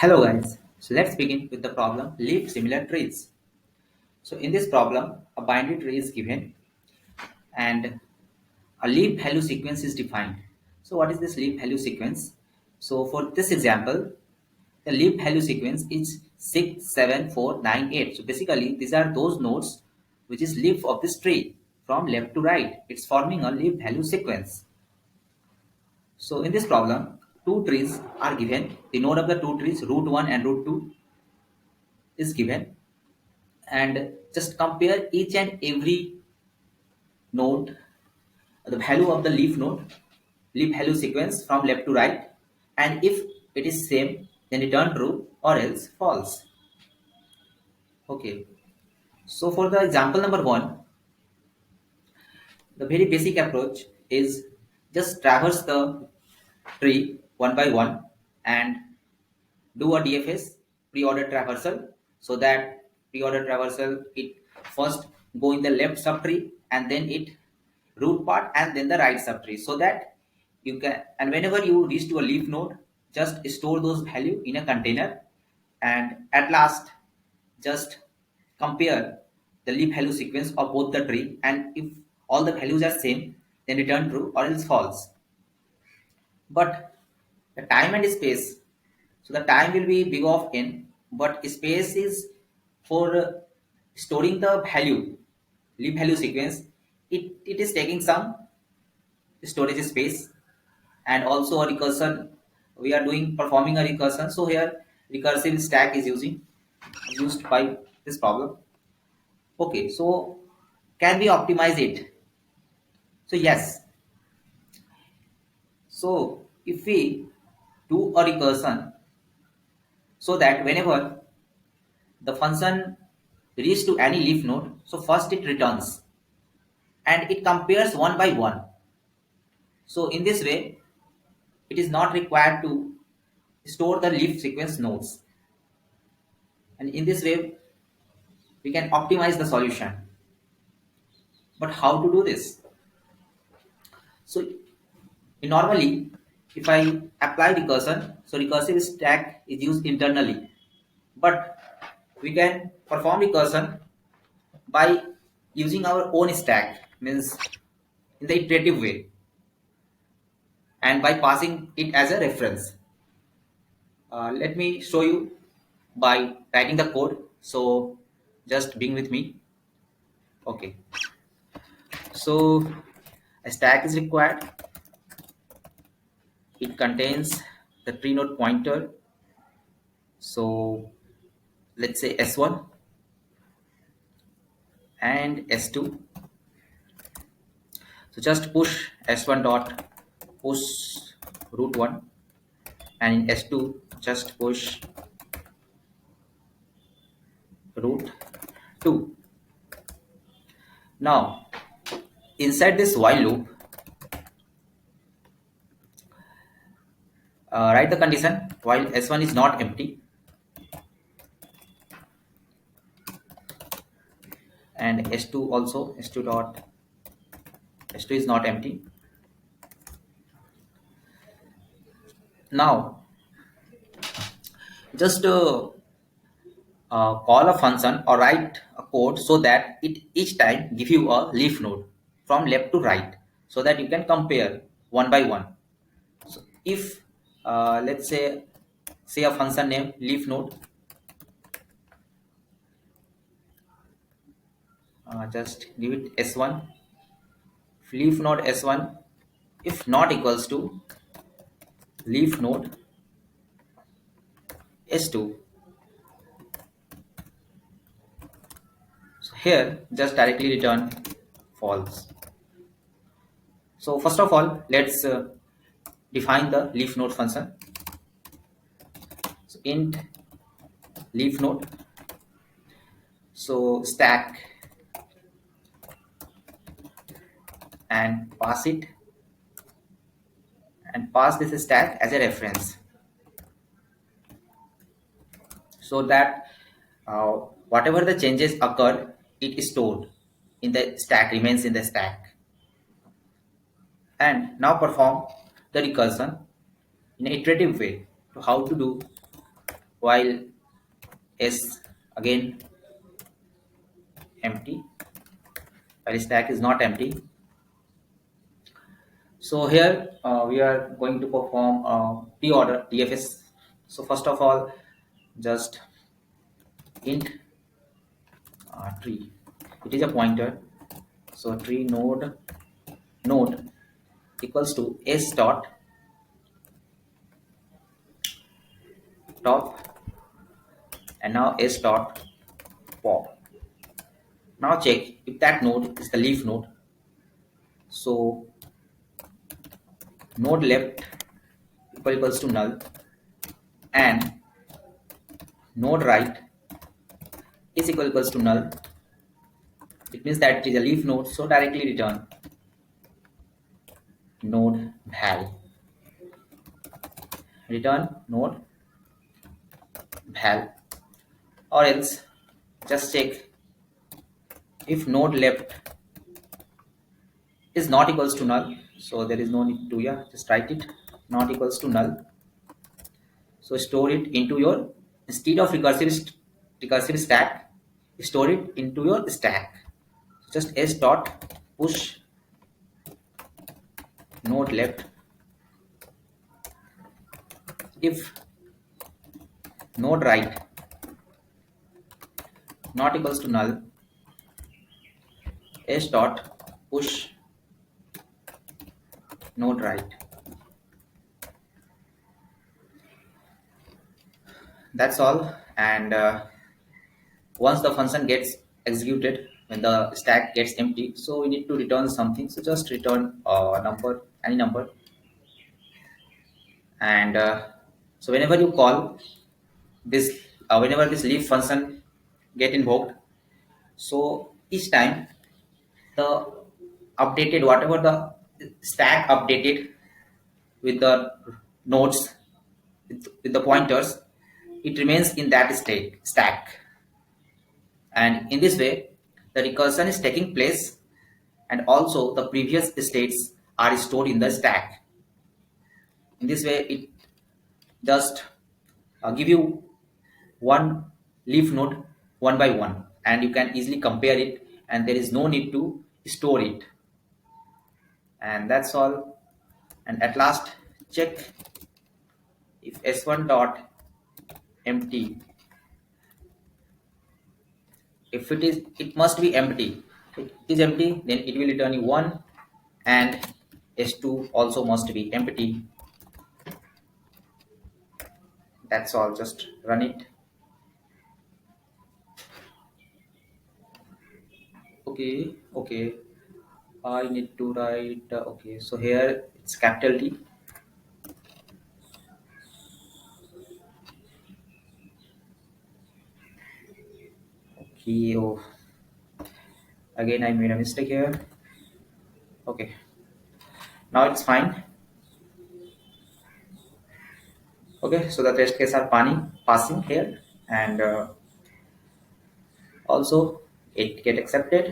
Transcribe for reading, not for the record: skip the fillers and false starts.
Hello guys, so let's begin with the problem leaf similar trees. So in this problem, a binary tree is given and a leaf value sequence is defined. So what is this leaf value sequence? So for this example, the leaf value sequence is 6, 7, 4, 9, 8. So basically these are those nodes which is leaf of this tree from left to right. It's forming a leaf value sequence. So in this problem, two trees are given. The node of the two trees, root 1 and root 2 is given, and just compare each and every node, the value of the leaf value sequence from left to right, and if it is same, then return true or else false. Okay, so for the example number one, the very basic approach is just traverse the tree one by one and do a DFS, pre-order traversal, so that pre-order traversal it first go in the left subtree and then it root part and then the right subtree, so that you can, and whenever you reach to a leaf node, just store those value in a container, and at last just compare the leaf value sequence of both the tree, and if all the values are same, then return true or else false. But the time and space, so the time will be big of n, but space is for storing the value, leaf value sequence. It is taking some storage space, and also a recursion. We are doing performing a recursion, so here recursive stack is used by this problem. Okay, so can we optimize it? So yes. So if we do a recursion, so that whenever the function reach to any leaf node, so first it returns and it compares one by one. So in this way, it is not required to store the leaf sequence nodes. And in this way, we can optimize the solution. But how to do this? So normally, if I apply recursion, so recursive stack is used internally. But we can perform recursion by using our own stack, means in the iterative way, and by passing it as a reference. Let me show you by writing the code. So just being with me. Okay. So a stack is required. It contains the tree node pointer. So let's say S1 and S2. So just push S1 dot push root 1, and in S2 just push root 2. Now inside this while loop, write the condition while S1 is not empty and S2 also, S2 dot S2 is not empty. Now just call a function or write a code so that it each time give you a leaf node from left to right, so that you can compare one by one. So if let's say a function name leaf node, just give it s1, leaf node s1 if not equals to leaf node s2. So here just directly return false. So first of all, let's define the leaf node function. So int leaf node, so stack, and pass it, and pass this stack as a reference, so that whatever the changes occurred, it is stored in the stack, remains in the stack. And now perform the recursion in an iterative way. So how to do? while s again empty, while stack is not empty. So here we are going to perform pre-order DFS. So first of all, just int tree. It is a pointer. So tree node equals to s dot top, and now s dot pop. Now check if that node is the leaf node. So node left equals to null, and node right is equals to null. It means that it is a leaf node, so directly return node val. Return node val, or else just check if node left is not equals to null. So there is no need to, yeah, just write it not equals to null. So store it into your, instead of recursive stack, store it into your stack. Just s dot push node left. If node right not equals to null, s dot push node right. That's all. And once the function gets executed, when the stack gets empty, so we need to return something. So just return a number, any number. And so whenever you call this, whenever this leaf function get invoked, so each time the updated, whatever the stack updated with the nodes, with the pointers, it remains in that state stack. And in this way, the recursion is taking place, and also the previous states are stored in the stack. In this way, it just give you one leaf node one by one, and you can easily compare it, and there is no need to store it. And that's all. And at last, check if s1 dot empty. If it is, it must be empty. If it is empty, then it will return you 1, and s2 also must be empty. That's all. Just run it. Okay. I need to write. Okay, so here it's capital T. Okay. Oh, again I made a mistake here. Okay. Now it's fine. Okay. So the test case are passing here, and also it get accepted.